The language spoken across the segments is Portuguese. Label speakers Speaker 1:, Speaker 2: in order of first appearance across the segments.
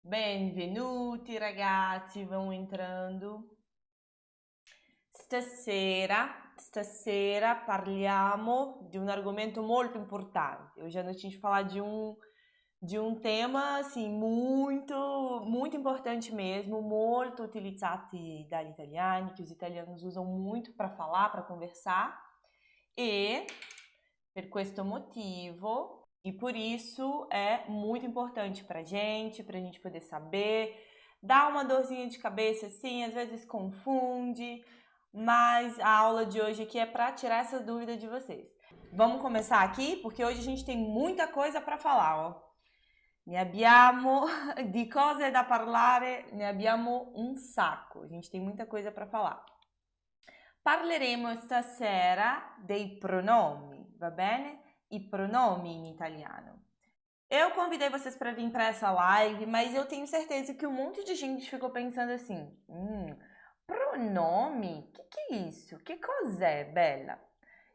Speaker 1: Benvenuti ragazzi, vão entrando. Stasera parliamo di un argomento molto importante. Hoje à noite a gente vai falar de um tema assim muito importante mesmo, molto utilizzato dagli italiani, que os italianos usam muito para falar, para conversar. E per questo motivo e por isso é muito importante pra gente poder saber. Dá uma dorzinha de cabeça assim, às vezes confunde, mas a aula de hoje aqui é para tirar essa dúvida de vocês. Vamos começar aqui, porque hoje a gente tem muita coisa para falar, ó. Ne abbiamo di cose da parlare, ne abbiamo un sacco. A gente tem muita coisa para falar. Parleremo stasera dei pronomi, va bene? I pronomi in italiano. Eu convidei vocês para vir para essa live, mas eu tenho certeza que um monte de gente ficou pensando assim: pronome? Que é isso? Que cos'è, Bella?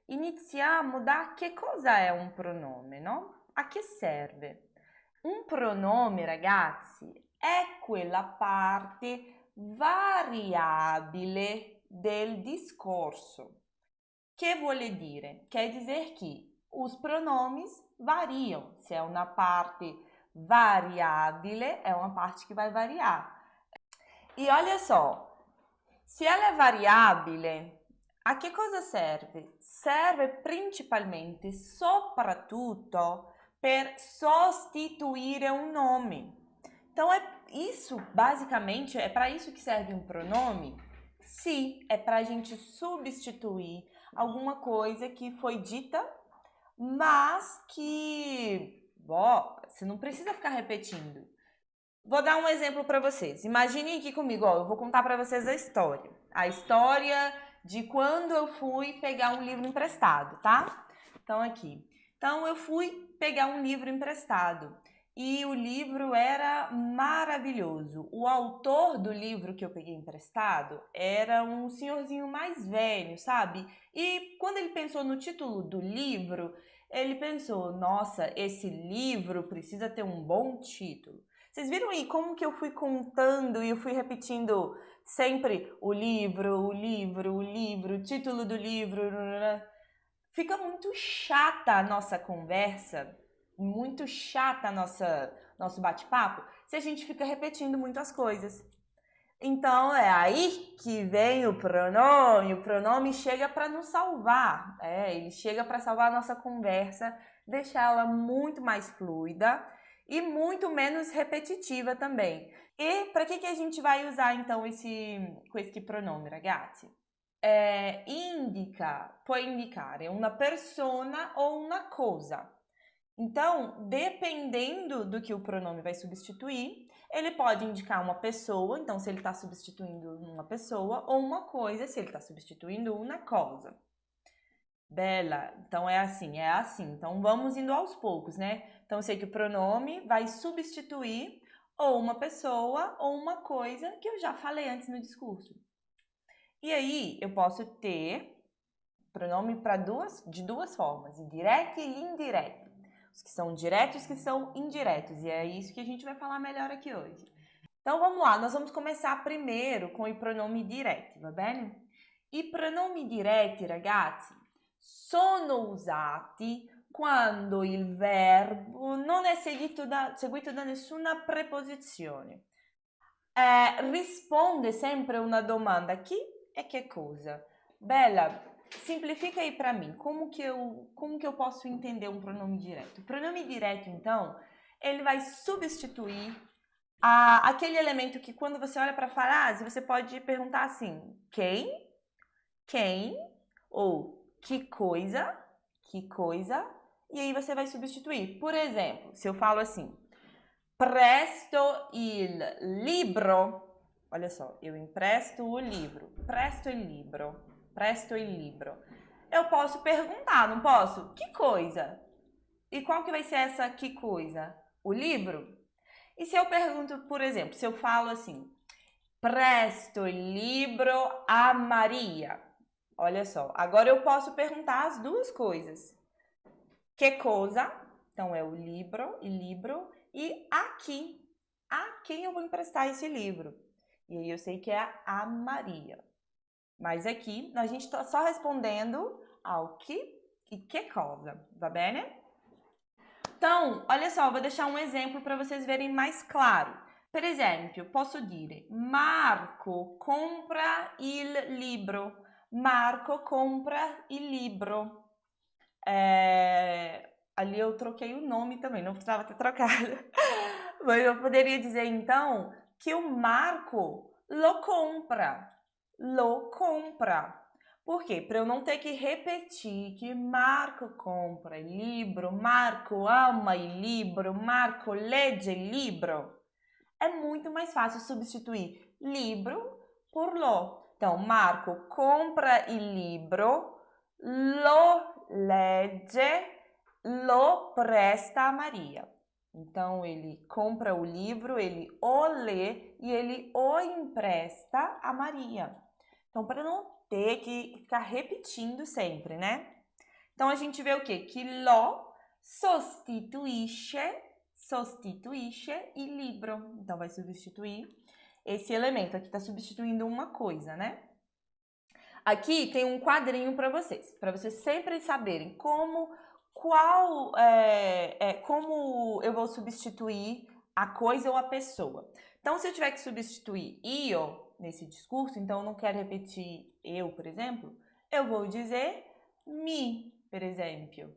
Speaker 1: Iniziamo da che cosa è un pronome, no? A che serve? Un pronome, ragazzi, è quella parte variabile del discorso. Que vuole dire? Quer dizer que os pronomes variam. Se é uma parte variável, é uma parte que vai variar. E olha só, se ela é variável, a que cosa serve? Serve principalmente, soprattutto, per sostituire um nome. Então, basicamente, é para isso que serve um pronome? Se é para a gente substituir alguma coisa que foi dita, mas que, você não precisa ficar repetindo. Vou dar um exemplo para vocês. Imaginem aqui comigo, eu vou contar para vocês a história. A história de quando eu fui pegar um livro emprestado, tá? Então aqui. Então eu fui pegar um livro emprestado e o livro era maravilhoso. O autor do livro que eu peguei emprestado era um senhorzinho mais velho, sabe? E quando ele pensou no título do livro, ele pensou: nossa, esse livro precisa ter um bom título. Vocês viram aí como que eu fui contando e eu fui repetindo sempre o livro, o título do livro. Fica muito chata a nossa conversa, muito chata nosso bate-papo, se a gente fica repetindo muito as coisas. Então é aí que vem o pronome chega para nos salvar, ele chega para salvar a nossa conversa, deixar ela muito mais fluida e muito menos repetitiva também. E para que a gente vai usar então questo pronome, ragazzi? Può indicare una persona ou una cosa. Então, dependendo do que o pronome vai substituir, ele pode indicar uma pessoa, então se ele está substituindo uma pessoa, ou uma coisa, se ele está substituindo uma cosa. Bela, então é assim. Então vamos indo aos poucos, né? Então eu sei que o pronome vai substituir ou uma pessoa ou uma coisa que eu já falei antes no discurso. E aí eu posso ter pronome de duas formas, direto e indireto. Os que são diretos e os que são indiretos. E é isso que a gente vai falar melhor aqui hoje. Então vamos lá, nós vamos começar primeiro com i pronomi diretti, va bene? I pronomi diretti, ragazzi, sono usati quando il verbo non è seguito da nessuna preposizione. Risponde sempre una domanda: chi e che cosa? Bella, simplifica aí para mim, como que eu posso entender um pronome direto? O pronome direto, então, ele vai substituir aquele elemento que quando você olha para a frase, você pode perguntar assim: quem, ou que coisa, e aí você vai substituir. Por exemplo, se eu falo assim: presto il libro. Olha só, eu empresto o livro. Presto il libro. Eu posso perguntar, não posso? Que coisa? E qual que vai ser essa que coisa? O livro? E se eu pergunto, por exemplo, se eu falo assim: presto il libro a Maria. Olha só, agora eu posso perguntar as duas coisas. Que cosa? Então é o libro, e aqui. a quem eu vou emprestar esse livro. E aí eu sei que é a Maria. Mas aqui a gente está só respondendo ao que e que cosa, va bene? Então, olha só, eu vou deixar um exemplo para vocês verem mais claro. Per esempio, posso dire Marco compra il libro. Marco compra il libro. Ali eu troquei o nome também, não precisava ter trocado. Mas eu poderia dizer então que o Marco lo compra. Lo compra. Por quê? Para eu não ter que repetir que Marco compra il libro, Marco ama il libro, Marco legge il libro. É muito mais fácil substituir libro por lo. Então, Marco compra il libro, lo legge, lo presta a Maria. Então, ele compra o livro, ele o lê e ele o empresta a Maria. Então, para não ter que ficar repetindo sempre, né? Então, a gente vê o quê? Que lo sostituisce il libro. Então, vai substituir esse elemento. Aqui está substituindo uma coisa, né? Aqui tem um quadrinho para vocês sempre saberem como eu vou substituir a coisa ou a pessoa. Então, se eu tiver que substituir io nesse discurso, então eu não quero repetir eu, por exemplo, eu vou dizer mi, per esempio.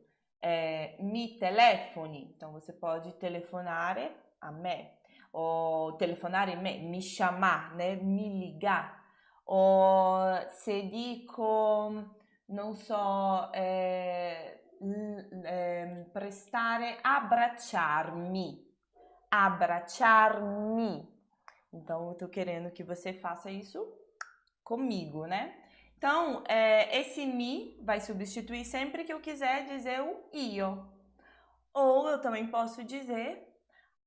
Speaker 1: Mi telefoni, então você pode telefonare a me, ou telefonare a me, mi chamar, né? Mi ligar. O se dico, non so, prestare, abbracciarmi. Abbracciarmi. Então, eu tô querendo que você faça isso comigo, né? Então, esse mi vai substituir sempre que eu quiser dizer o io. Ou eu também posso dizer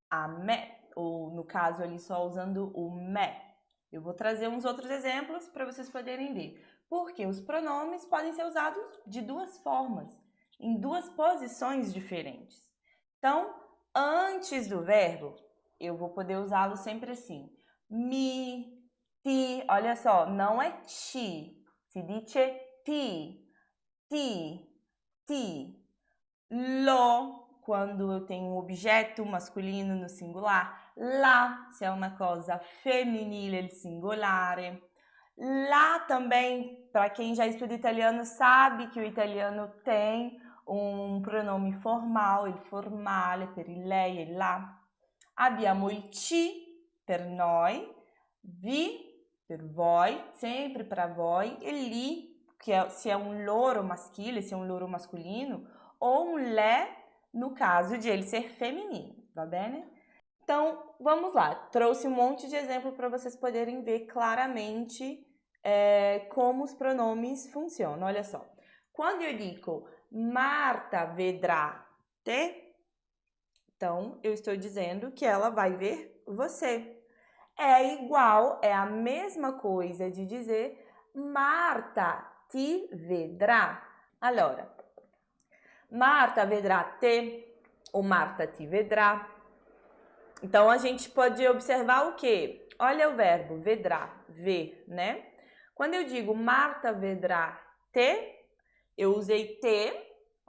Speaker 1: a me, ou no caso ali só usando o me. Eu vou trazer uns outros exemplos para vocês poderem ver. Porque os pronomes podem ser usados de duas formas, em duas posições diferentes. Então, antes do verbo, eu vou poder usá-lo sempre assim. Mi, ti, olha só, não é ti, si dice ti, ti, ti. Lo, quando eu tenho um objeto masculino no singular. La, se é uma coisa femminile, il singolare. Lá também, para quem já estuda italiano, sabe que o italiano tem um pronome formal, il formale, per il lei e lá. Abbiamo il ci per noi, vi per voi, sempre para voi, e li, se é um loro maschile, se é um loro masculino, ou um lé, no caso de ele ser feminino, va bene? Então, vamos lá. Trouxe um monte de exemplo para vocês poderem ver claramente como os pronomes funcionam. Olha só. Quando eu digo Marta vedrà te, então eu estou dizendo que ela vai ver você. É igual, é a mesma coisa de dizer Marta ti vedrà. Allora, Marta vedrà te ou Marta ti vedrà. Então, a gente pode observar o quê? Olha o verbo vedrà, ver, né? Quando eu digo Marta vedrà te, eu usei te,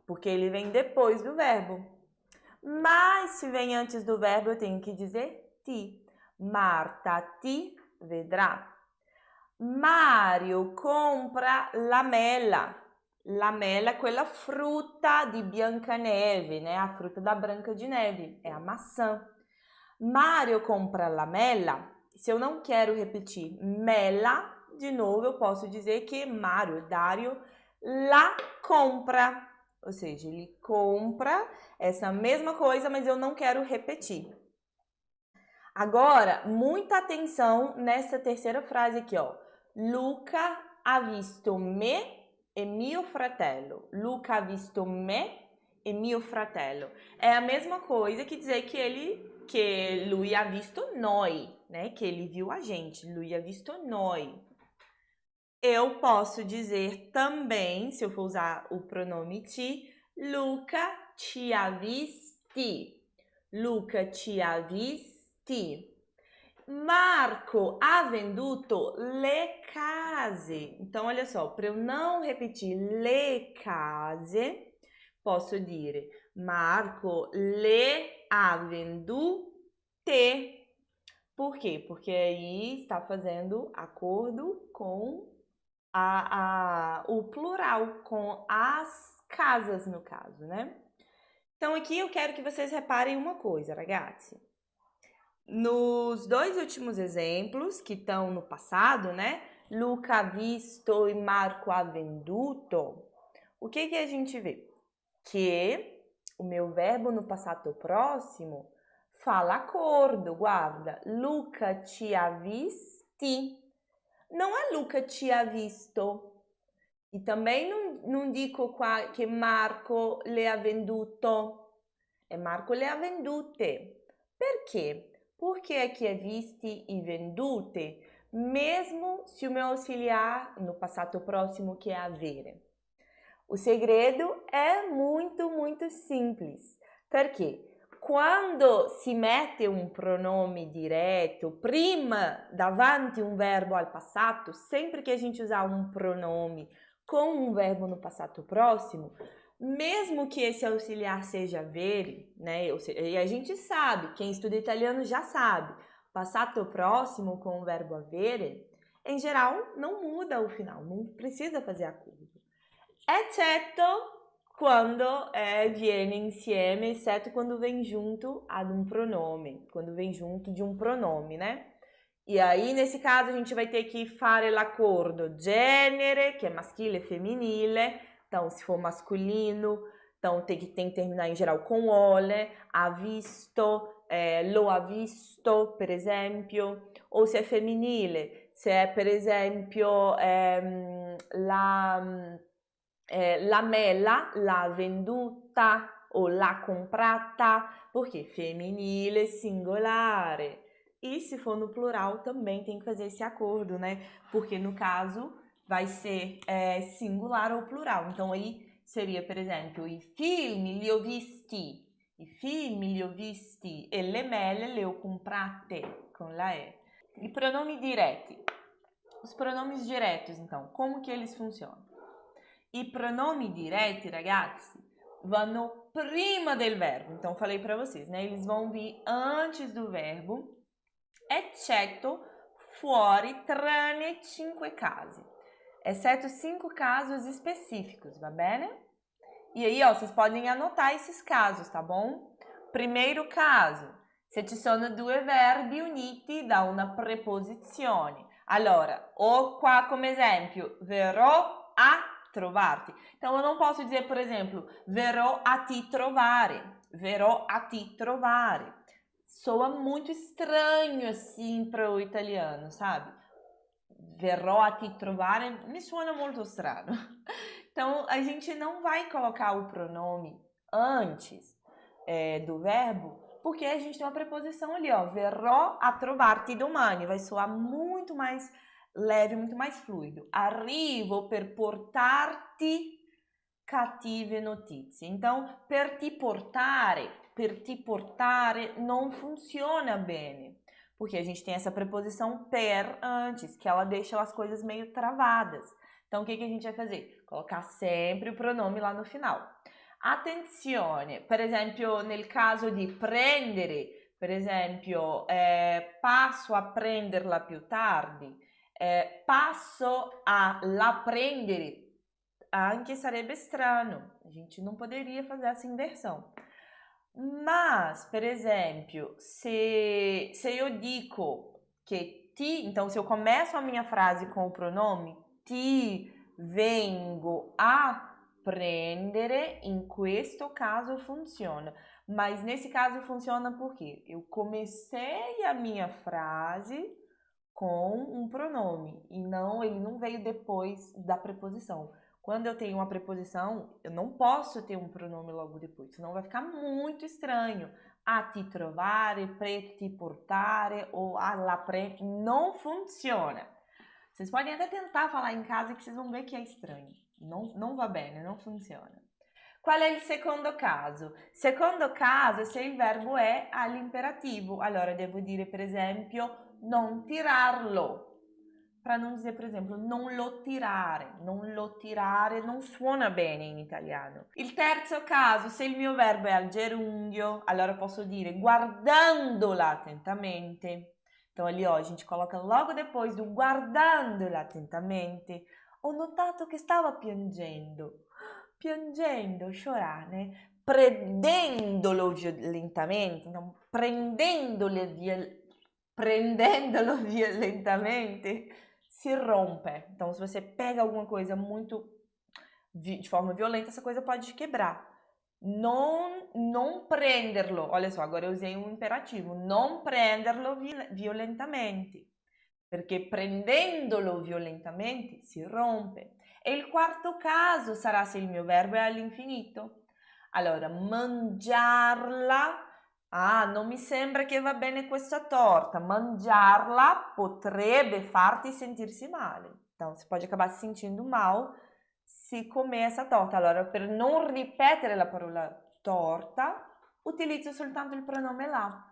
Speaker 1: porque ele vem depois do verbo. Mas, se vem antes do verbo, eu tenho que dizer ti. Marta ti vedrà. Mario compra la mela. La mela é quella frutta di Biancaneve, né? A fruta da Branca de Neve, é a maçã. Mario compra la mela. Se eu não quero repetir mela, de novo eu posso dizer que Mario, Dario, la compra. Ou seja, ele compra essa mesma coisa, mas eu não quero repetir. Agora, muita atenção nessa terceira frase aqui, ó. Luca ha visto me e mio fratello. Luca ha visto me e mio fratello. É a mesma coisa que dizer que lui ha visto noi, né? Que ele viu a gente. Lui ha visto noi. Eu posso dizer também, se eu for usar o pronome ti, Luca ci ha visti. Luca ci ha visti. visti. Marco ha venduto le case. Então, olha só, para eu não repetir le case, posso dire Marco le ha vendute. Por quê? Porque aí está fazendo acordo com o plural, com as casas, no caso, né? Então, aqui eu quero que vocês reparem uma coisa, ragazzi. Nos dois últimos exemplos, que estão no passado, né? Luca ha visto e Marco ha venduto. O que a gente vê? Que o meu verbo no passato próximo fala acordo, guarda. Luca ti ha visti. Não é Luca ti ha visto. E também não dico qua che Marco le ha venduto. É Marco le ha vendute. Perché? Porque aqui é visti e vendute, mesmo se o meu auxiliar no passato próximo que é avere. O segredo é muito, muito simples. Perché? Quando si mette un pronome direto prima, davanti um verbo al passato, sempre que a gente usar um pronome com um verbo no passato próximo, mesmo que esse auxiliar seja avere, né? E a gente sabe, quem estuda italiano já sabe, passato próximo com o verbo avere, em geral, não muda o final, não precisa fazer acordo. Eccetto quando viene insieme, exceto quando vem junto ad um pronome, quando vem junto de um pronome, né? E aí, nesse caso, a gente vai ter que fare l'accordo genere, que é maschile e femminile. Então, se for masculino, então tem que terminar em geral com ole, ha visto, lo ha visto, per esempio. Ou se é femminile, se è per esempio la mela l'ha venduta o l'ha comprata, porque femminile, singolare. E se for no plural, também tem que fazer esse acordo, né? Porque no caso vai ser singular ou plural. Então aí seria, por exemplo, i film li ho visti, i film li ho visti e le mele le ho comprate, com la E. E pronomi diretti. Os pronomes diretos, então, como que eles funcionam? I pronomi diretti, ragazzi, vanno prima del verbo. Então, falei para vocês, né? Eles vão vir antes do verbo, eccetto, fuori, tranne 5 casi. Exceto 5 casos específicos, va bene? E aí, ó, vocês podem anotar esses casos, tá bom? Primeiro caso, se ci sono due verbi uniti da una preposizione. Allora, ho qua come esempio, verrò a trovarti. Então, eu não posso dizer, por exemplo, verrò a ti trovare. Verrò a ti trovare. Soa muito estranho assim para o italiano, sabe? Verrò a ti trovare me suona molto strano. Então, a gente não vai colocar o pronome antes do verbo, porque a gente tem uma preposição ali, ó. Verrò a trovarti domani. Vai soar muito mais leve, muito mais fluido. Arrivo per portarti cattive notizie. Então, per ti portare não funciona bene, porque a gente tem essa preposição per antes, que ela deixa as coisas meio travadas. Então, o que a gente vai fazer? Colocar sempre o pronome lá no final. Attenzione, per esempio, nel caso di prendere, per esempio, passo a prenderla più tardi, passo a la prendere, anche sarebbe strano, a gente não poderia fazer essa inversão. Mas, per esempio, se eu dico que ti, então se eu começo a minha frase com o pronome ti vengo a prendere, in questo caso funciona. Mas nesse caso funciona porque eu comecei a minha frase com um pronome e ele não veio depois da preposição. Quando eu tenho uma preposição, eu não posso ter um pronome logo depois, senão vai ficar muito estranho. A ti trovare, pre ti portare ou alla pre, não funciona. Vocês podem até tentar falar em casa que vocês vão ver que é estranho. Não va bene, não funciona. Qual è il secondo caso? Secondo caso è se il verbo è all'imperativo. Allora devo dire, per esempio, non tirarlo. Para non dizer, per esempio, non lo tirare. Non lo tirare non suona bene in italiano. Il terzo caso, se il mio verbo è al gerundio, allora posso dire guardandola attentamente. Então ali, ó, a gente coloca logo depois do guardandola attentamente. Ho notato che stava piangendo. Piangendo, chorar, né? Prendendolo violentamente, então prendendolo violentamente, se rompe. Então, se você pega alguma coisa muito de forma violenta, essa coisa pode quebrar. Non prenderlo. Olha só, agora eu usei um imperativo. Non prenderlo violentamente. Perché prendendolo violentamente si rompe. E il quarto caso sarà se il mio verbo è all'infinito. Allora, mangiarla. Ah, non mi sembra che va bene questa torta. Mangiarla potrebbe farti sentirsi male. Então, você pode acabar se sentindo mal se comer essa torta. Allora, per non ripetere la parola torta, utilizzo soltanto il pronome lá.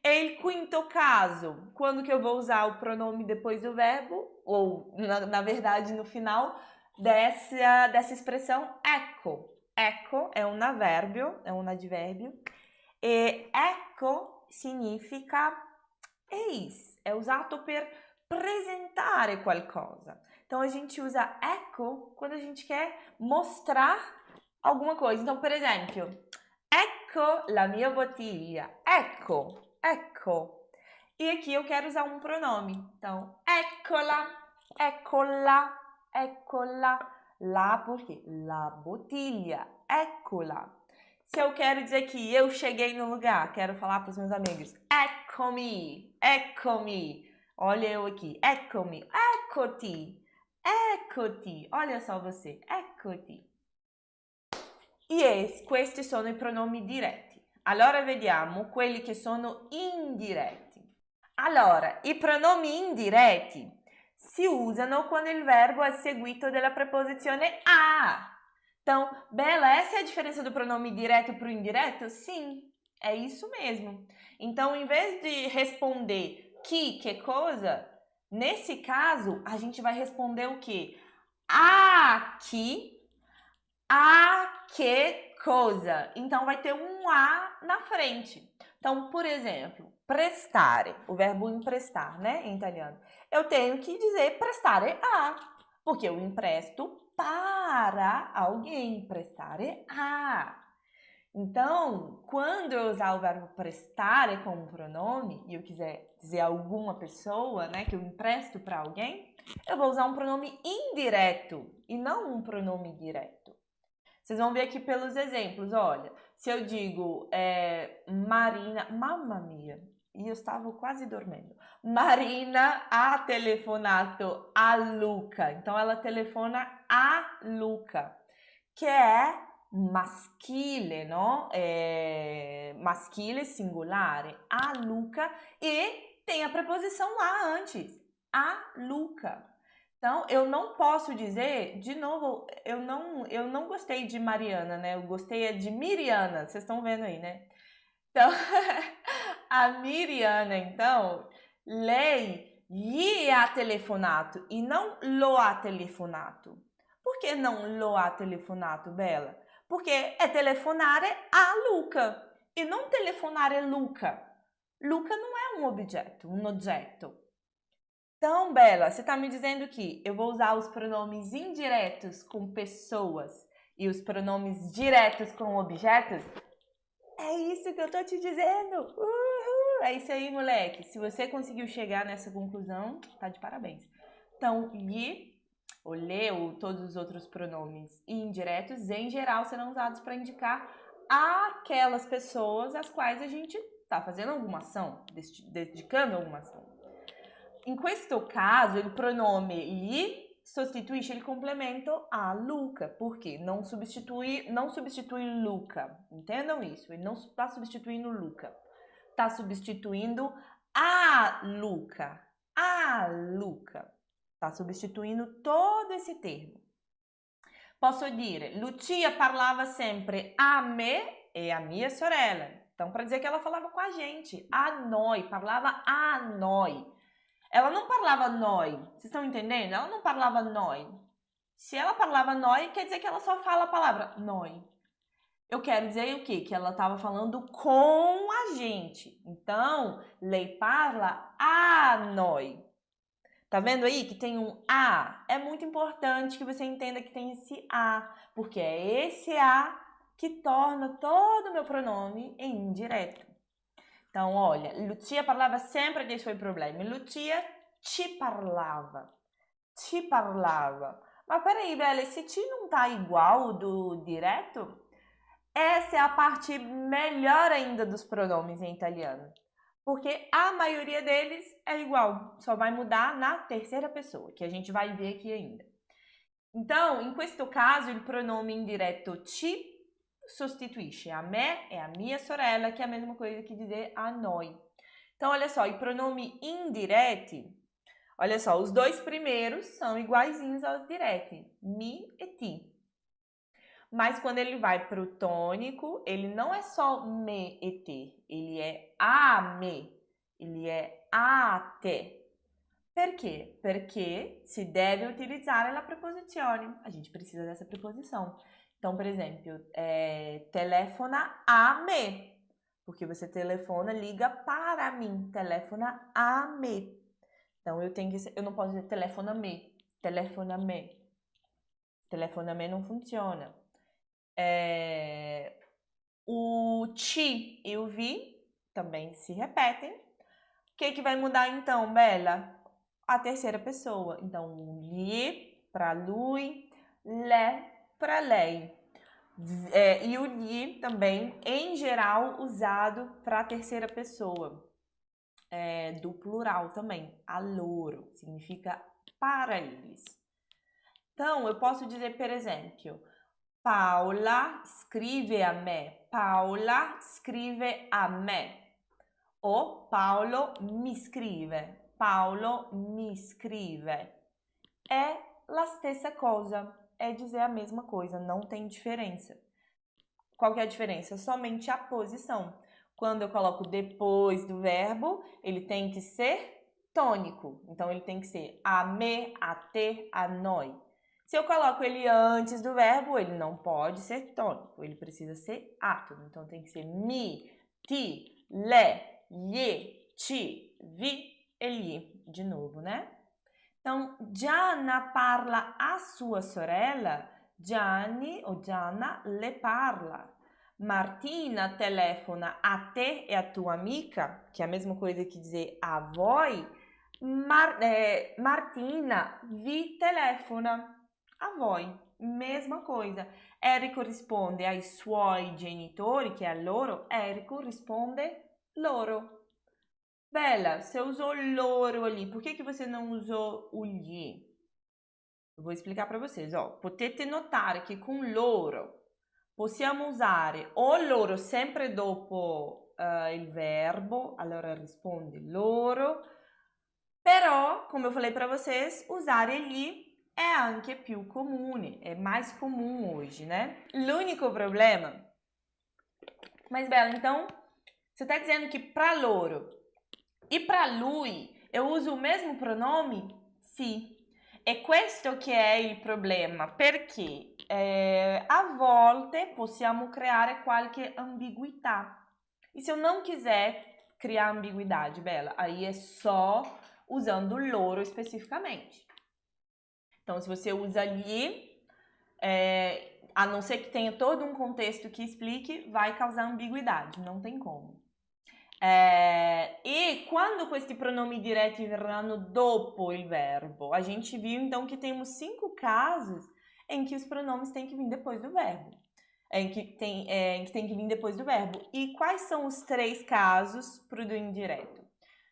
Speaker 1: E il quinto caso, quando que eu vou usar o pronome depois do verbo, ou na verdade no final dessa expressão ecco. Ecco è un avverbio, è un advérbio, e ecco significa eis, è usato per presentare qualcosa. Então a gente usa ecco quando a gente quer mostrar alguma coisa. Então, per esempio, ecco la mia bottiglia. Ecco, ecco. E aqui eu quero usar um pronome. Então, eccola, eccola, eccola. Lá por quê? La bottiglia, eccola. Se eu quero dizer que eu cheguei no lugar, quero falar para os meus amigos, eccomi, eccomi. Olha eu aqui, eccomi, eccoti, eccoti. Olha só você, eccoti. E questi sono i pronomi diretti. Allora vediamo quelli che sono indiretti. Allora, i pronomi indiretti si usano quando il verbo è seguito dalla preposizione a. Então, Bela, essa é a diferença do pronome direto para o indireto? Sim, é isso mesmo. Então, em vez de responder que coisa, nesse caso, a gente vai responder o quê? A que coisa. Então, vai ter um a na frente. Então, por exemplo, prestare, o verbo emprestar, né, em italiano. Eu tenho que dizer prestare a, porque eu empresto para alguém, prestare a. Então, quando eu usar o verbo prestare como pronome e eu quiser dizer alguma pessoa, né, que eu empresto para alguém, eu vou usar um pronome indireto e não um pronome direto. Vocês vão ver aqui pelos exemplos, olha, se eu digo Marina, mamma mia, io stavo quasi dormendo. Marina ha telefonato a Luca. Então, ela telefona a Luca, que é maschile, no? Maschile singolare, a Luca, e tem a preposição lá antes, a Luca. Então, eu não posso dizer, de novo, eu não gostei de Mariana, né? Eu gostei de Miriana, vocês estão vendo aí, né? Então, a Miriana, então, lei gli ha telefonato e não lo ha telefonato. Por que não lo ha telefonato, Bela? Porque é telefonare a Luca e não telefonare Luca. Luca não é um objeto, um oggetto. Então, Bela, você está me dizendo que eu vou usar os pronomes indiretos com pessoas e os pronomes diretos com objetos? É isso que eu tô te dizendo! Uhul! É isso aí, moleque! Se você conseguiu chegar nessa conclusão, tá de parabéns. Então, gli, ou le, ou todos os outros pronomes indiretos, em geral, serão usados para indicar aquelas pessoas às quais a gente está fazendo alguma ação, dedicando alguma ação. In questo caso, il pronome gli sostituisce il complemento a Luca, porque não substitui Luca. Entendam isso, ele não está substituindo Luca. Está substituindo a Luca. A Luca. Está substituindo todo esse termo. Posso dire, Lucia parlava sempre a me e a minha sorella. Então, para dizer que ela falava com a gente, a noi, parlava a noi. Ela não parlava noi, vocês estão entendendo? Ela não parlava noi. Se ela parlava noi, quer dizer que ela só fala a palavra noi. Eu quero dizer o quê? Que ela estava falando com a gente. Então, lei parla a noi. Tá vendo aí que tem um a? É muito importante que você entenda que tem esse a, porque é esse a que torna todo o meu pronome indireto. Então, olha, Lucia parlava sempre dei suoi problemi. Lucia ci parlava. Ci parlava. Ma peraí, Bela, esse ti não tá igual do direto? Essa é a parte melhor ainda dos pronomes em italiano. Porque a maioria deles é igual, só vai mudar na terceira pessoa, que a gente vai ver aqui ainda. Então, in questo caso, il pronome indiretto ci sostituisce a me e a minha sorella, que é a mesma coisa que dizer a noi. Então, olha só, i pronomi indiretti, olha só, os dois primeiros são iguaizinhos aos diretti, mi e ti. Mas quando ele vai para o tônico, ele não é só me e te, ele é a me, ele é a te. Perché? Perché si deve utilizzare la preposizione. A gente precisa dessa preposição. Então, por exemplo, telefona a me, porque você telefona, liga para mim, telefona a me. Então, eu não posso dizer telefona me, telefona me. Telefona me não funciona. O ti e o vi também se repetem. O que vai mudar então, Bela? A terceira pessoa. Então, lhe para lui, le para lei. E o lhe também, em geral, usado para a terceira pessoa. Do plural também. A loro. Significa para eles. Então, eu posso dizer, por exemplo, Paola scrive a me. Paola scrive a me. O Paolo mi scrive. Paolo mi scrive. É la stessa cosa. É dizer a mesma coisa, não tem diferença. Qual que é a diferença? Somente a posição. Quando eu coloco depois do verbo, ele tem que ser tônico. Então, ele tem que ser a me, a te, a noi. Se eu coloco ele antes do verbo, ele não pode ser tônico. Ele precisa ser átono. Então, tem que ser mi, ti, le, gli, ci, vi e gli. De novo, né? Então, Gianna parla a sua sorella, Gianni ou Gianna le parla. Martina telefona a te e a tua amica, que é a mesma coisa que dizer a voi. Martina vi telefona a voi, mesma coisa. Enrico risponde ai suoi genitori, que é a loro, Enrico risponde loro. Bela, você usou loro ali, por que você não usou o gli? Eu vou explicar para vocês, ó. Potete notare che con loro possiamo usare o loro sempre dopo il verbo, allora risponde loro, però, come eu falei para vocês, usare gli é anche più comune, é mais comum hoje, né? L'unico problema... Mas, Bela, então, você está dizendo que para loro e para lui eu uso o mesmo pronome? Sì. E questo che è il problema, perché a volte possiamo creare qualche ambiguità. E se eu não quiser criar ambiguidade, Bela, aí é só usando loro especificamente. Então, se você usa lhe, a não ser que tenha todo um contexto que explique, vai causar ambiguidade, não tem como. E quando questi pronomi diretti verranno dopo il verbo? A gente viu então que temos 5 casos em que os pronomes têm que vir depois do verbo. Em que tem que vir depois do verbo. E quais são os 3 casos para o do indireto?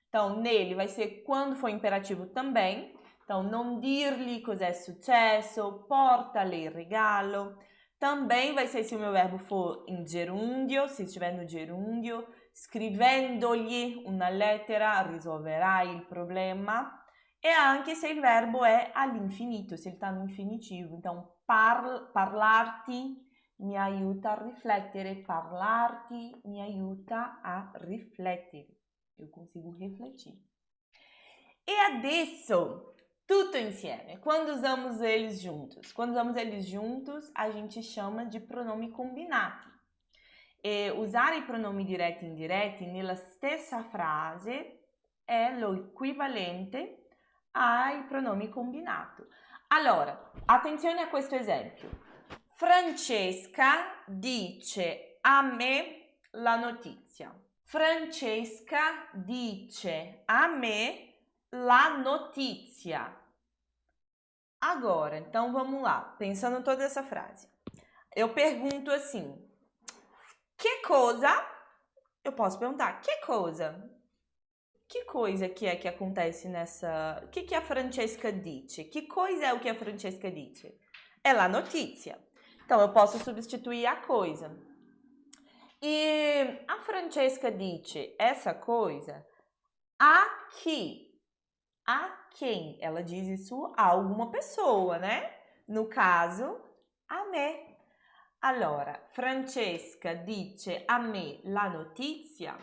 Speaker 1: Então, nele vai ser quando for imperativo também. Então, non dirgli cos'è successo, portale il regalo. Também vai ser se o meu verbo for em gerúndio, se estiver no gerúndio. Scrivendogli una lettera risolverai il problema. E anche se il verbo è all'infinito, se ele está no infinitivo. Então, parlarti mi aiuta a riflettere, parlarti mi aiuta a riflettere. Eu consigo refletir. E adesso, tutto insieme, quando usamos eles juntos? Quando usamos eles juntos, a gente chama de pronome combinato. E usare i pronomi diretti e indiretti nella stessa frase è lo equivalente ai pronomi combinato. Allora, attenzione a questo esempio. Francesca dice a me la notizia. Francesca dice a me la notizia. Agora, então vamos lá, pensando toda essa frase. Eu pergunto assim, que coisa? Eu posso perguntar, que coisa? Que coisa que é que acontece nessa... O que a Francesca dice? Que coisa é o que a Francesca dice? É la notizia. Então, eu posso substituir a coisa. E a Francesca dice essa coisa a chi? A quem? Ela diz isso a alguma pessoa, né? No caso, a me. Allora, Francesca dice a me la notizia.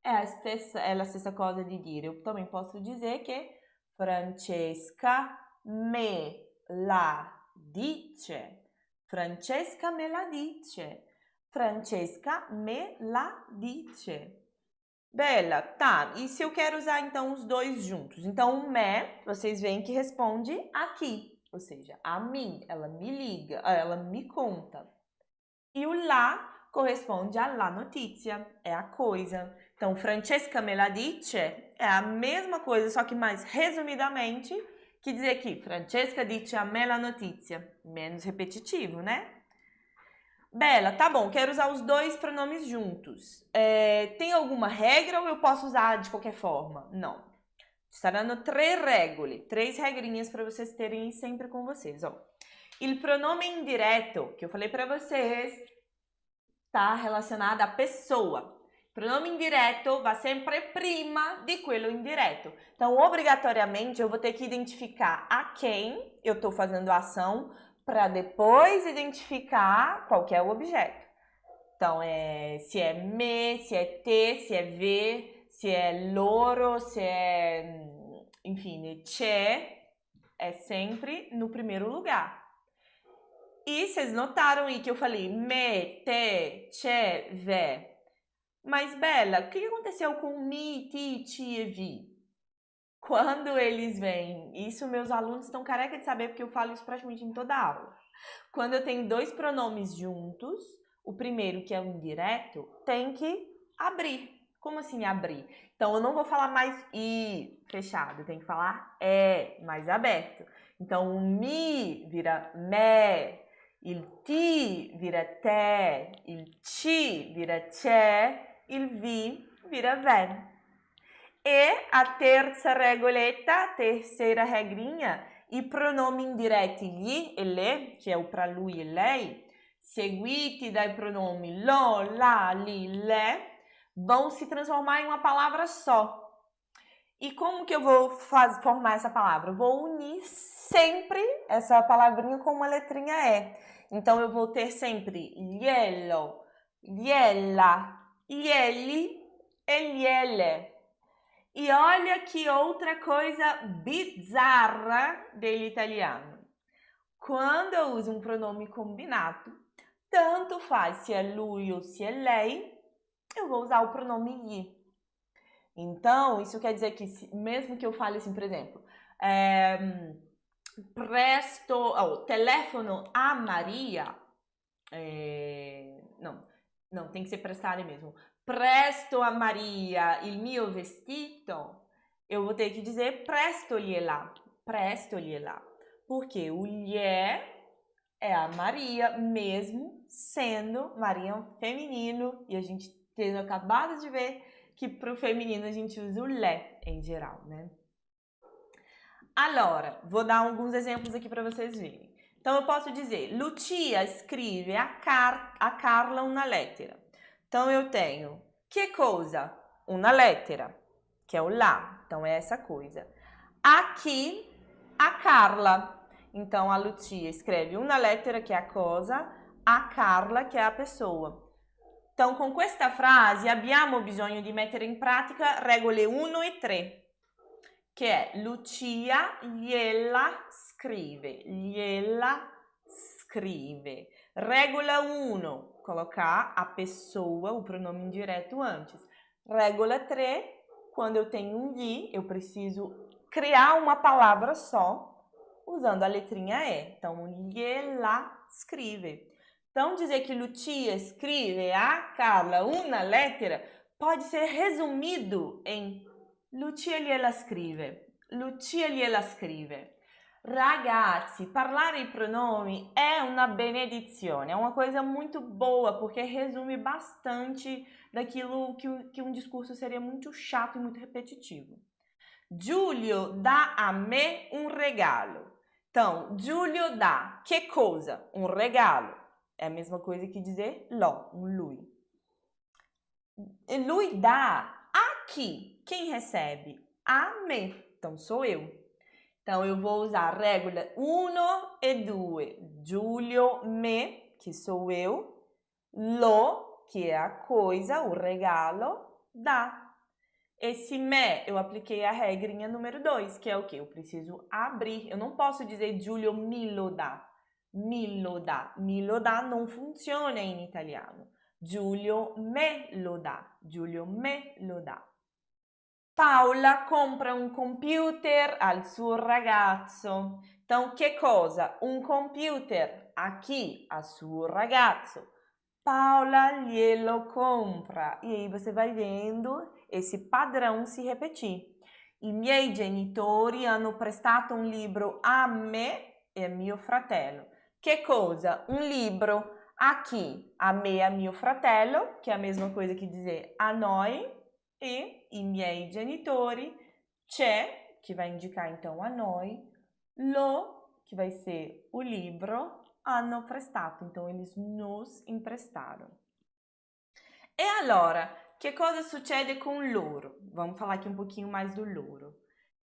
Speaker 1: É la stessa cosa di dire. Eu também posso dizer que Francesca me la dice. Francesca me la dice. Francesca me la dice. Bela, tá. E se eu quero usar então os dois juntos? Então o me, vocês veem que responde aqui, ou seja, a mim, ela me liga, ela me conta. E o lá corresponde a la notizia, é a coisa. Então, Francesca me la dice é a mesma coisa, só que mais resumidamente, que dizer aqui, Francesca dice a me la notizia. Menos repetitivo, né? Bela, tá bom, quero usar os dois pronomes juntos. Tem alguma regra ou eu posso usar de qualquer forma? Não. Saranno tre regole, 3 regrinhas para vocês terem sempre com vocês. Ó. Il pronome indiretto, que eu falei para vocês, está relacionado à pessoa. Pronome indiretto va sempre prima di quello indiretto. Então, obrigatoriamente, eu vou ter que identificar a quem eu estou fazendo a ação para depois identificar qual que é o objeto. Então, se é me, se é te, se é ve, se é loro, se é, enfim, c'è, é sempre no primeiro lugar. E vocês notaram aí que eu falei me, te, c'è, ve. Mas, Bela, o que aconteceu com mi, ti, ti e vi? Quando eles vêm, isso meus alunos estão careca de saber porque eu falo isso praticamente em toda aula. Quando eu tenho dois pronomes juntos, o primeiro, que é o indireto, tem que abrir. Como assim abrir? Então, eu não vou falar mais i fechado, eu tenho que falar mais aberto. Então, o mi vira me, il ti vira te, il ci vira c'è, il vi vira ven. E a terza regoletta, a terceira regrinha, i pronomi indiretti gli e le, que é o para lui e lei, seguiti dai pronomi lo, la, li, le, vão se transformar em uma palavra só. E como que eu vou formar essa palavra? Eu vou unir sempre essa palavrinha com uma letrinha E. Então, eu vou ter sempre glielo, gliela, glieli e gliele. E olha que outra coisa bizarra dele italiano. Quando eu uso um pronome combinato, tanto faz se é lui ou se é lei, eu vou usar o pronome gli. Então, isso quer dizer que mesmo que eu fale assim, por exemplo, telefono a Maria, não, tem que ser prestare mesmo. Presto a Maria il mio vestito, eu vou ter que dizer presto-lhe-la, presto-lhe-la. Porque o lhe é a Maria, mesmo sendo Maria feminino, e a gente tendo acabado de ver que para o feminino a gente usa o lé em geral, né? Allora, vou dar alguns exemplos aqui para vocês verem. Então, eu posso dizer, Lucia scrive a Carla una lettera. Então, eu tenho, que coisa? Una lettera, que é o lá. Então, é essa coisa. aqui a Carla. Então, a Lucia escreve una lettera, che è a cosa, a Carla, che è a pessoa. Então, com questa frase abbiamo bisogno di mettere in pratica regole 1 e 3, che è Lucia gliela scrive, Regola 1, colocar a pessoa, o pronome indireto antes. Regola 3, quando eu tenho um gli, eu preciso criar uma palavra só, usando a letrinha E. Então, gliela scrive. Então, dizer que Lucia escreve a Carla una lettera pode ser resumido em Lucia gliela scrive. Ragazzi, parlare i pronomi è una benedizione, é uma coisa muito boa, porque resume bastante daquilo que um discurso seria muito chato e muito repetitivo. Giulio dà a me un regalo. Então, Giulio dà, que coisa? Um regalo. É a mesma coisa que dizer lo, um lui. Lui dá a chi. Quem recebe? A me. Então, sou eu. Então, eu vou usar a regola 1 e 2. Giulio me, que sou eu. Lo, que é a coisa, o regalo, dá. Esse me, eu apliquei a regrinha número 2, que é o quê? Eu preciso abrir. Eu não posso dizer Giulio me lo dà. Me lo dà não funciona in italiano. Giulio me lo dà. Paola compra un computer al suo ragazzo. Então, que cosa? Un computer a chi? Al suo ragazzo. Paola glielo compra. E aí você vai vendo esse padrão se repetir. I miei genitori hanno prestato un libro a me e a mio fratello. Che cosa? Un libro a chi? A me e a mio fratello, que é a mesma coisa que dizer a noi, e i miei genitori, c'è, que vai indicar então a noi, lo, que vai ser o livro, hanno prestato, então eles nos emprestaram. E allora, che cosa succede con loro? Vamos falar aqui um pouquinho mais do loro.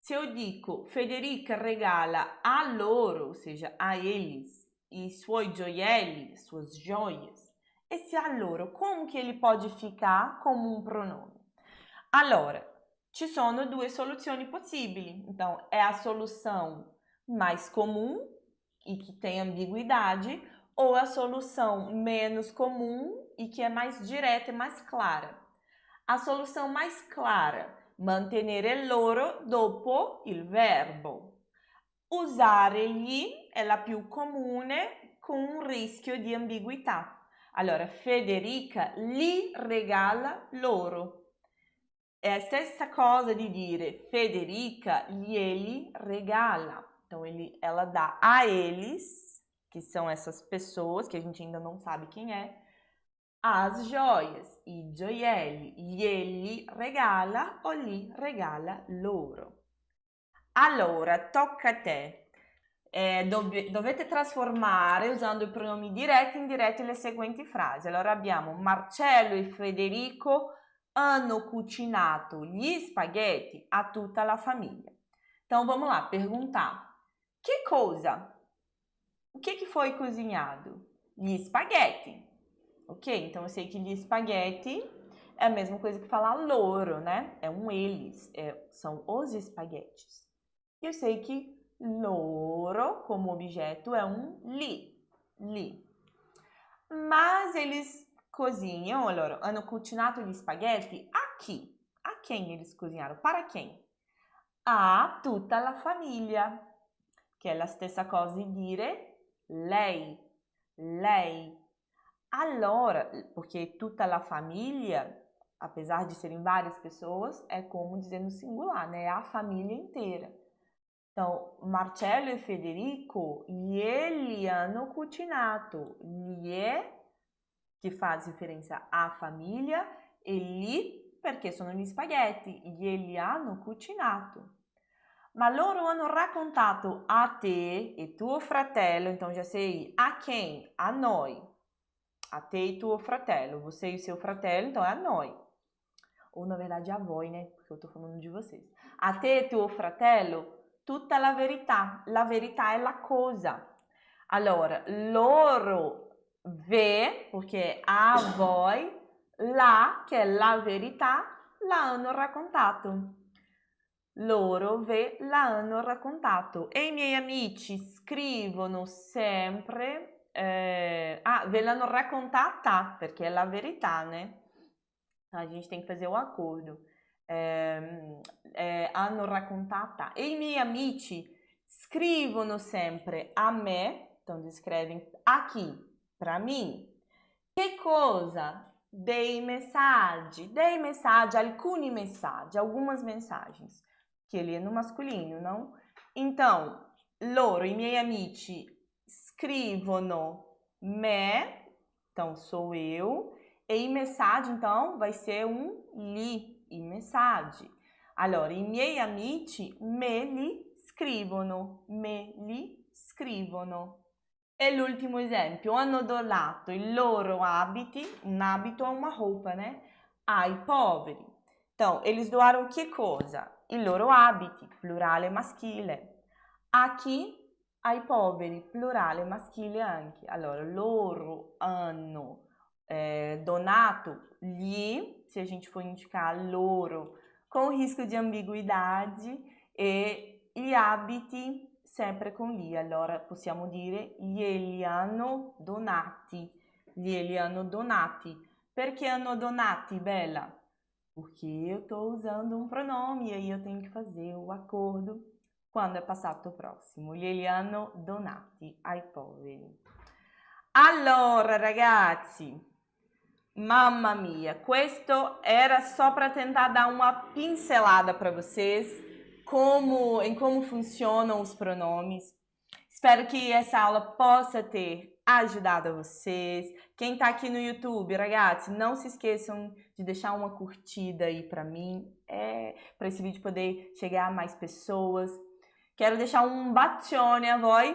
Speaker 1: Se eu dico Federica regala a loro, ou seja, a eles, i suoi gioielli, suas joias, esse a loro, como que ele pode ficar como um pronome? Allora, ci sono due soluzioni possibili. Então, é a solução mais comum e que tem ambiguidade, ou a solução menos comum e que é mais direta e mais clara. A solução mais clara, mantenere loro dopo il verbo. Usare gli è la più comune con un rischio di ambiguità. Allora, Federica li regala loro. É a stessa cosa di dire Federica glieli regala. Então, ela dá a eles, que são essas pessoas, que a gente ainda não sabe quem é, as joias, i gioielli, glieli regala o li regala loro. Allora, tocca a te. Dovete trasformare usando i pronomi diretti e indiretti le seguenti frasi. Allora abbiamo Marcello e Federico hanno cucinato gli spaghetti a tutta la famiglia. Então vamos lá, perguntar. Que coisa? O que foi cozinhado? Gli spaghetti. Ok? Então eu sei que gli spaghetti é a mesma coisa que falar loro, né? É um eles, são os espaguetes. E eu sei que loro, como objeto, é um li. Mas eles cozinham, allora, hanno cucinato gli spaghetti a chi? A quem eles cozinharam? Para quem? A tutta la famiglia, che è la stessa cosa di dire lei. Allora, porque tutta la famiglia, apesar de serem várias pessoas, é como dizer no singular, né? É a família inteira. Então, Marcello e Federico, glieli hanno cucinato. Que faz referência à família, e li, perché sono gli spaghetti, glieli hanno cucinato. Ma loro hanno raccontato a te e tuo fratello, então já sei a quem? A noi. A te e tuo fratello, você e o seu fratello, então é a noi. Ou na verdade a voi, né? Porque eu tô falando de vocês. A te e tuo fratello tutta la verità. La verità è la cosa. Allora, loro vê, porque a voi, la, che è la verità, l'hanno raccontato. Loro ve l'hanno raccontato. E i miei amici scrivono sempre ve l'hanno raccontata, perché è la verità, né? A gente tem que fazer o acordo. Hanno raccontata. E i miei amici scrivono sempre a me, então eles escrevem aqui, para mim. Che cosa? Dei messaggi, alcuni messaggi, algumas mensagens, que ele é no masculino, não? Então, loro, i miei amici, scrivono me, então sou eu, e mensagem, então, vai ser li, i messaggi. Allora, i miei amici me li scrivono. E l'ultimo esempio, hanno donato i loro abiti, un abito é uma roupa, né? Ai poveri. Então, eles doaram que coisa? I loro abiti, plurale maschile. A chi? Ai poveri, plurale maschile anche. Allora, loro hanno donato gli, se a gente for indicar loro, com risco de ambiguidade, e gli abiti sempre con li, allora possiamo dire glieli hanno donati. Perché hanno donati, Bella? Porque eu estou usando um pronome e aí eu tenho que fazer o acordo quando è passato prossimo. Glieli hanno donati ai poveri. Allora, ragazzi, mamma mia, questo era só para tentar dar uma pincelada para vocês em como funcionam os pronomes. Espero que essa aula possa ter ajudado vocês. Quem está aqui no YouTube, ragazzi, não se esqueçam de deixar uma curtida aí para mim, para esse vídeo poder chegar a mais pessoas. Quero deixar um bacione a voi